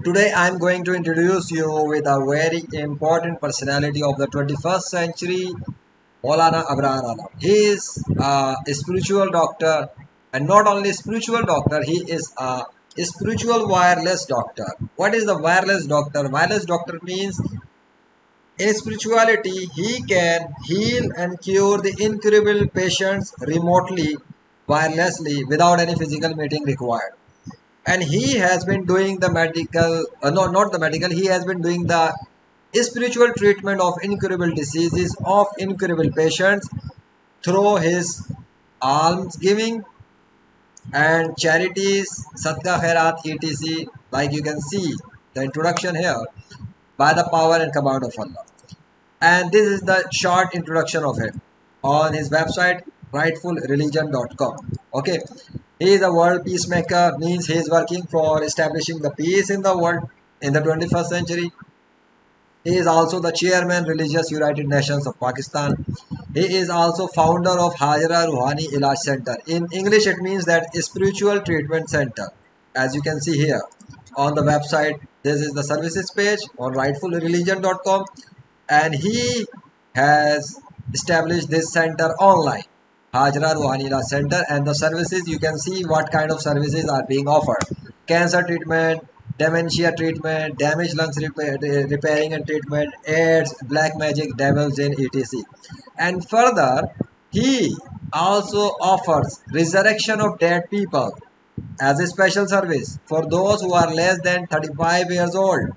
Today I am going to introduce you with a very important personality of the 21st century, Moulana Abrar. He is a spiritual doctor, and not only spiritual doctor, he is a spiritual wireless doctor. What is the wireless doctor? Wireless doctor means in spirituality he can heal and cure the incurable patients remotely, wirelessly, without any physical meeting required. And he has been doing the medical no, not the medical, he has been doing the spiritual treatment of incurable diseases of incurable patients through his alms giving and charities, sadqa khairat, etc. Like you can see the introduction here, by the power and command of Allah. And this is the short introduction of him on his website rightfulreligion.com. Okay, he is a world peacemaker, means he is working for establishing the peace in the world in the 21st century. He is also the chairman Religious United Nations of Pakistan. He is also founder of Hajira Ruhani Ilaj Center. In English it means that spiritual treatment center. As you can see here on the website, this is the services page on rightfulreligion.com, and he has established this center online, Hajra Ruhanila Center, and the services, you can see what kind of services are being offered: cancer treatment, dementia treatment, damaged lungs repairing and treatment, AIDS, black magic, devils in etc. And further, he also offers resurrection of dead people as a special service for those who are less than 35 years old.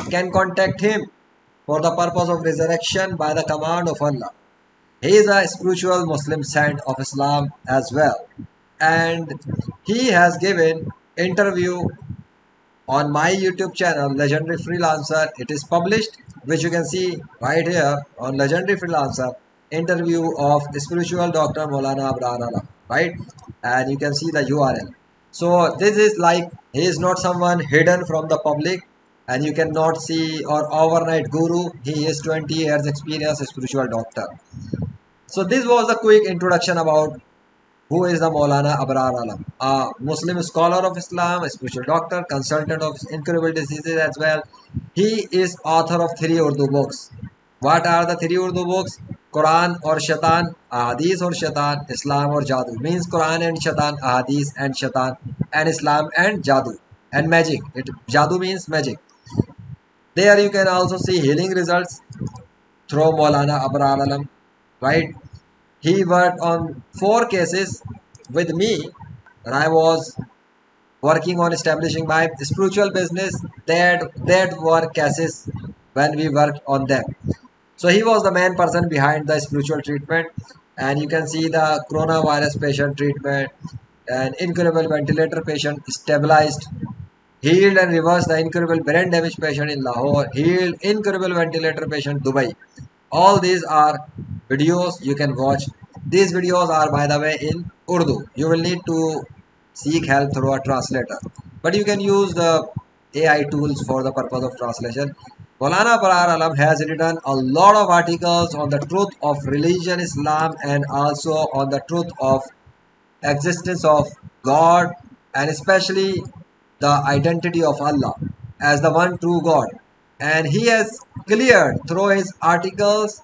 Can contact him for the purpose of resurrection by the command of Allah. He is a spiritual Muslim saint of Islam as well, and he has given interview on my YouTube channel Legendary Freelancer. It is published, which you can see right here on Legendary Freelancer, interview of spiritual Dr. Moulana Abrar, right? And you can see the URL. So this is like, he is not someone hidden from the public, and you cannot see, or overnight guru. He is 20 years experience spiritual doctor. So this was a quick introduction about who is the Maulana Abrar Alam, a Muslim scholar of Islam, a spiritual doctor, consultant of incurable diseases as well. He is author of 3 Urdu books. What are the 3 Urdu books? Quran or Shaitan, Ahadees or Shaitan, Islam or Jadu. Means Quran and Shaitan, Ahadees and Shaitan, and Islam and Jadu. And magic. Jadu means magic. There you can also see healing results through Maulana Abrar Alam, right? He worked on 4 cases with me when I was working on establishing my spiritual business. That were cases when we worked on them. So he was the main person behind the spiritual treatment, and you can see the coronavirus patient treatment, and incurable ventilator patient stabilized, healed and reversed the incurable brain damage patient in Lahore, healed incurable ventilator patient Dubai. All these are videos you can watch. These videos are, by the way, in Urdu. You will need to seek help through a translator, but you can use the AI tools for the purpose of translation. Maulana Abrar Alam has written a lot of articles on the truth of religion Islam, and also on the truth of existence of God, and especially the identity of Allah as the one true God. And he has cleared through his articles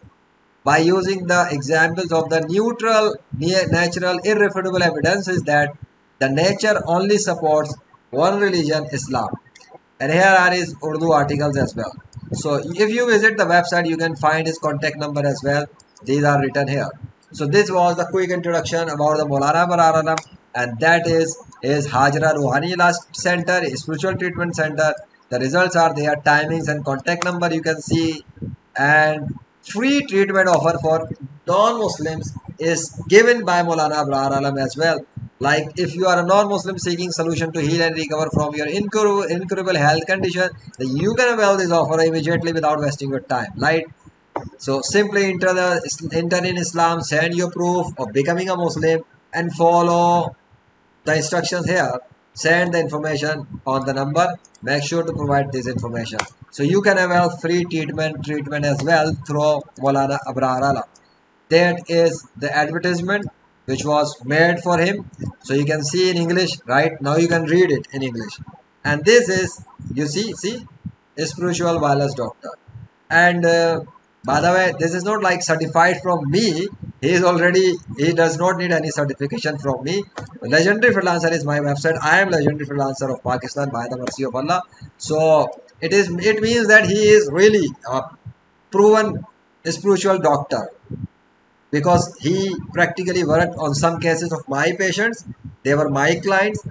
by using the examples of the neutral, natural, irrefutable evidences that the nature only supports one religion, Islam. And here are his Urdu articles as well. So if you visit the website, you can find his contact number as well. These are written here. So this was the quick introduction about the Maulana Abrar Alam, and that is his Hajra Ruhani Center, spiritual treatment center. The results are there, timings and contact number you can see, and free treatment offer for non-Muslims is given by Maulana Abrar Alam as well. Like if you are a non-Muslim seeking solution to heal and recover from your incurable health condition, then you can avail this offer immediately without wasting your time. Right? So simply enter in Islam, send your proof of becoming a Muslim, and follow the instructions here. Send the information on the number. Make sure to provide this information. So you can avail free treatment as well through Maulana Abrar Alam. That is the advertisement which was made for him. So you can see in English, right? Now you can read it in English. And this is, you see, spiritual wireless doctor. And by the way, this is not like certified from me. He does not need any certification from me. Legendary Freelancer is my website. I am Legendary Freelancer of Pakistan by the mercy of Allah. So it means that he is really a proven spiritual doctor, because he practically worked on some cases of my patients. They were my clients,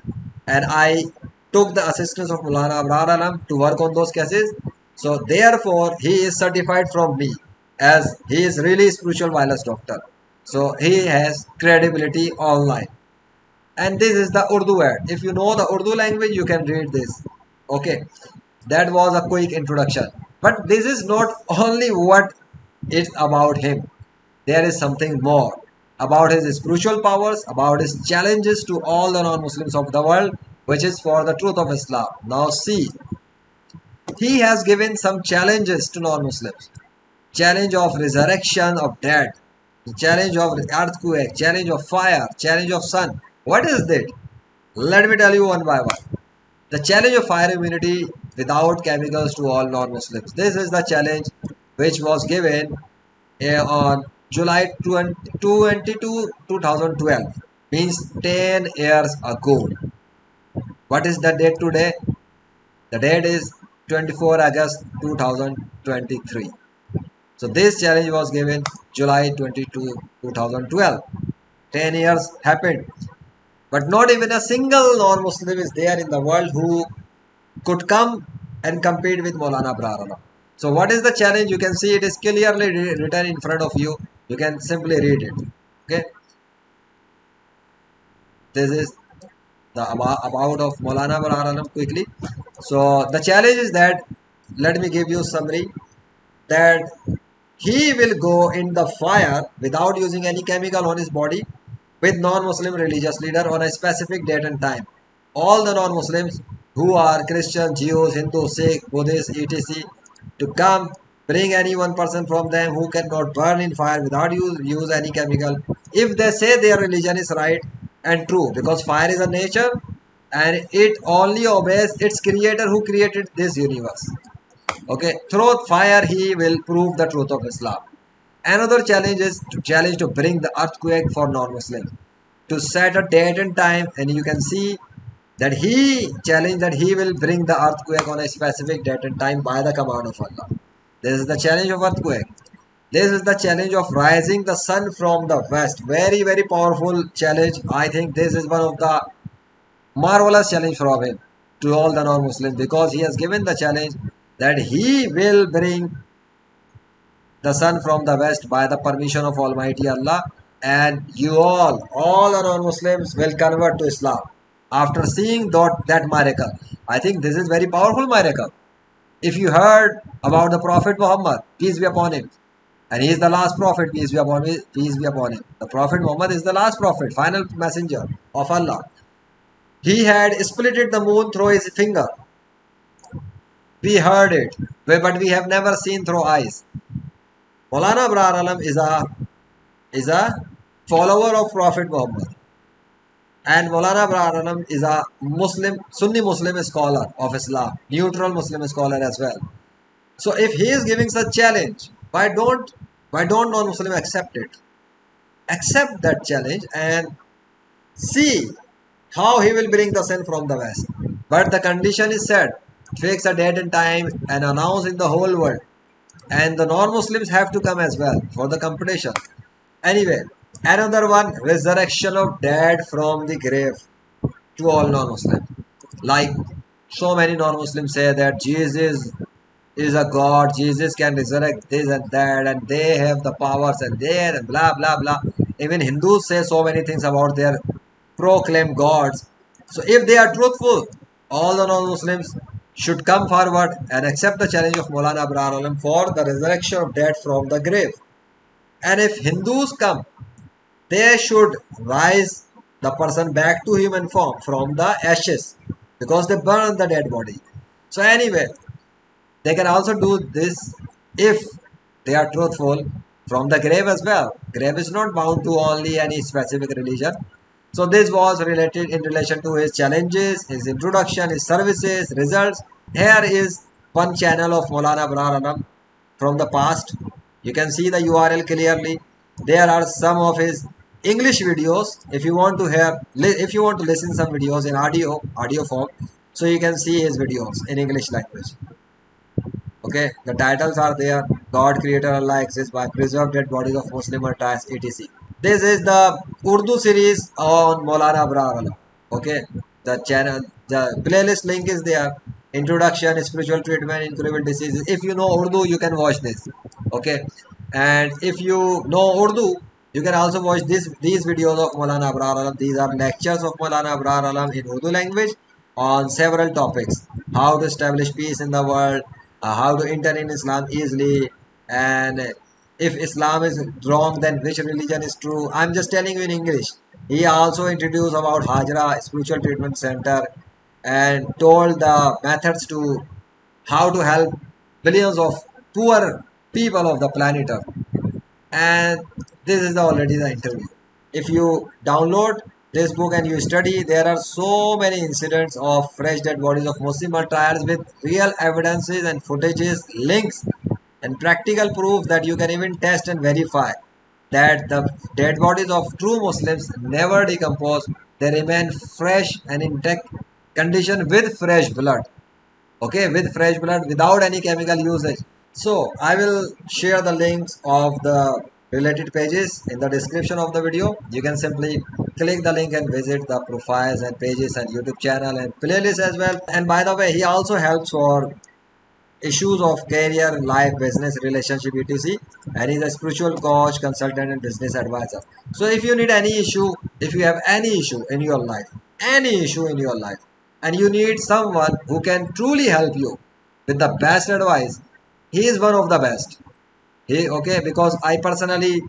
and I took the assistance of Moulana Abrar Alam to work on those cases. So therefore, he is certified from me, as he is really spiritual wireless doctor. So he has credibility online. And this is the Urdu ad. If you know the Urdu language, you can read this. Okay, that was a quick introduction. But this is not only what it's about him. There is something more about his spiritual powers, about his challenges to all the non-Muslims of the world, which is for the truth of Islam. Now see, he has given some challenges to non-Muslims. Challenge of resurrection of dead, the challenge of earthquake, challenge of fire, challenge of sun. What is that? Let me tell you one by one. The challenge of fire immunity without chemicals to all non-Muslims. This is the challenge which was given on July 22, 2012. Means 10 years ago. What is the date today? The date is 24 August 2023. So this challenge was given July 22, 2012. 10 years happened. But not even a single non-Muslim is there in the world who could come and compete with Moulana Abrar. So what is the challenge? You can see it is clearly written in front of you. You can simply read it. Okay. This is the about of Moulana Abrar quickly. So the challenge is that, let me give you summary, that he will go in the fire without using any chemical on his body with non-Muslim religious leader on a specific date and time. All the non-Muslims who are Christian, Jews, Hindu, Sikh, Buddhist, etc. to come, bring any one person from them who cannot burn in fire without use any chemical. If they say their religion is right and true, because fire is a nature and it only obeys its creator who created this universe. Okay, through fire he will prove the truth of Islam. Another challenge is to challenge to bring the earthquake for non-Muslims, to set a date and time, and you can see that he challenged that he will bring the earthquake on a specific date and time by the command of Allah. This is the challenge of earthquake. This is the challenge of rising the sun from the west. Very, very powerful challenge. I think this is one of the marvelous challenge from him to all the non-Muslims, because he has given the challenge that he will bring the sun from the west by the permission of Almighty Allah, and you all the non-Muslims will convert to Islam after seeing that miracle. I think this is very powerful miracle. If you heard about the Prophet Muhammad, peace be upon him, and he is the last prophet, peace be upon him. The Prophet Muhammad is the last prophet, final messenger of Allah. He had splitted the moon through his finger. We heard it, but we have never seen through eyes. Moulana Abrar Alam is a follower of Prophet Muhammad, and Moulana Abrar Alam is a Sunni Muslim scholar of Islam, neutral Muslim scholar as well. So if he is giving such challenge, why don't non-Muslim accept it? Accept that challenge and see how he will bring the sun from the west. But the condition is set, fix a date and time and announce in the whole world. And the non-Muslims have to come as well for the competition. Anyway, another one, resurrection of dead from the grave to all non-Muslims. Like so many non-Muslims say that Jesus is a God, Jesus can resurrect this and that, and they have the powers and they blah blah blah. Even Hindus say so many things about their proclaimed gods. So if they are truthful, all the non-Muslims should come forward and accept the challenge of Moulana Abrar Alam for the resurrection of dead from the grave. And if Hindus come, they should rise the person back to human form from the ashes, because they burn the dead body. So anyway, they can also do this if they are truthful from the grave as well. Grave is not bound to only any specific religion. So this was related in relation to his challenges, his introduction, his services, results. Here is one channel of Moulana Abrar Alam from the past. You can see the URL clearly. There are some of his English videos. If you want to hear, if you want to listen some videos in audio form, so you can see his videos in English language. Okay, the titles are there. God creator Allah exists by preserved dead bodies of Muslim martyrs, etc. This is the Urdu series on Moulana Abrar. Okay, the channel, the playlist link is there. Introduction, spiritual treatment, incurable diseases. If you know Urdu, you can watch this. Okay, and if you know Urdu, you can also watch these videos of Moulana Abrar Alam. These are lectures of Moulana Abrar Alam in Urdu language on several topics: how to establish peace in the world, how to enter in Islam easily, and if Islam is wrong, then which religion is true? I'm just telling you in English. He also introduced about Hajira spiritual treatment center and told the methods to how to help billions of poor people of the planet Earth. And this is already the interview. If you download this book and you study, there are so many incidents of fresh dead bodies of Muslim martyrs with real evidences and footages, links, and practical proof that you can even test and verify that the dead bodies of true Muslims never decompose. They remain fresh and intact condition with fresh blood. Okay, with fresh blood without any chemical usage. So I will share the links of the related pages in the description of the video. You can simply click the link and visit the profiles and pages and YouTube channel and playlist as well. And by the way, he also helps for issues of career, life, business, relationship, etc. And he's a spiritual coach, consultant, and business advisor. So if you need any issue, if you have any issue in your life, any issue in your life, and you need someone who can truly help you with the best advice, he is one of the best. He okay because I personally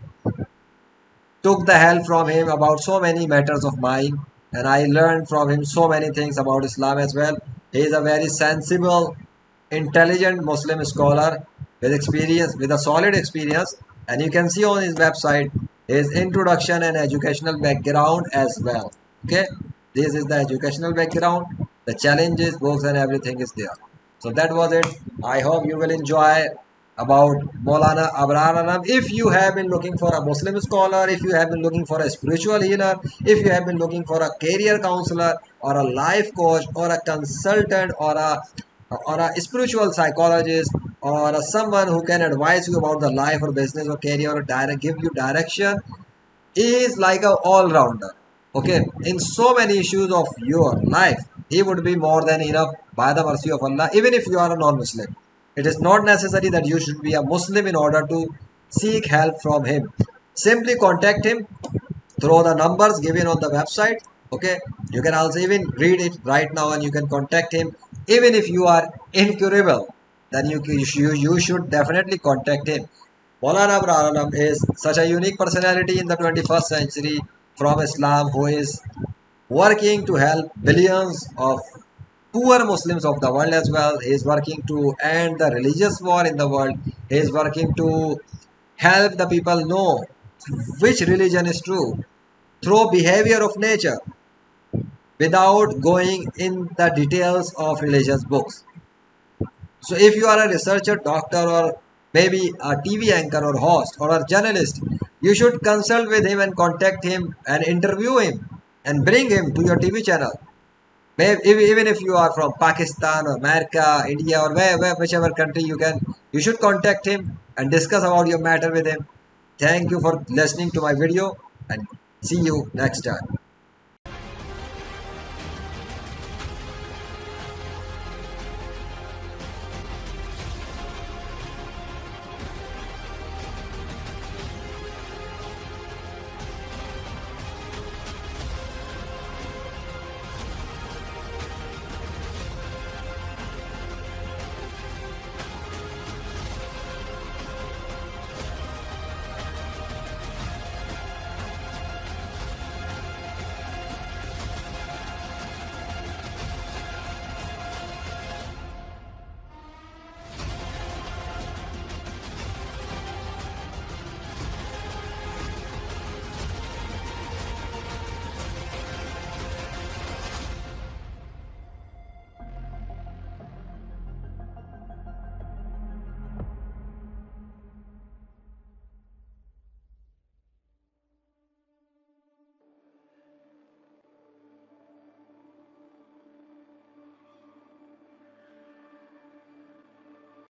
took the help from him about so many matters of mine, and I learned from him so many things about Islam as well. He is a very sensible, intelligent Muslim scholar with experience, with a solid experience, and you can see on his website his introduction and educational background as well. Okay, this is the educational background, the challenges, books, and everything is there. So that was it. I hope you will enjoy about Moulana Abrar Alam. If you have been looking for a Muslim scholar, if you have been looking for a spiritual healer, if you have been looking for a career counselor or a life coach or a consultant or a spiritual psychologist or someone who can advise you about the life or business or career or give you direction, is like a all-rounder. Okay, in so many issues of your life, he would be more than enough by the mercy of Allah. Even if you are a non-Muslim, it is not necessary that you should be a Muslim in order to seek help from him. Simply contact him through the numbers given on the website. Okay, you can also even read it right now and you can contact him. Even if you are incurable, then you should definitely contact him. Maulana Abrar Alam is such a unique personality in the 21st century from Islam who is working to help billions of poor Muslims of the world as well. He is working to end the religious war in the world. He is working to help the people know which religion is true through behavior of nature without going in the details of religious books. So if you are a researcher, doctor, or maybe a TV anchor or host or a journalist, you should consult with him and contact him and interview him and bring him to your TV channel. Maybe, even if you are from Pakistan or America, India, or whichever country you should contact him and discuss about your matter with him. Thank you for listening to my video and see you next time.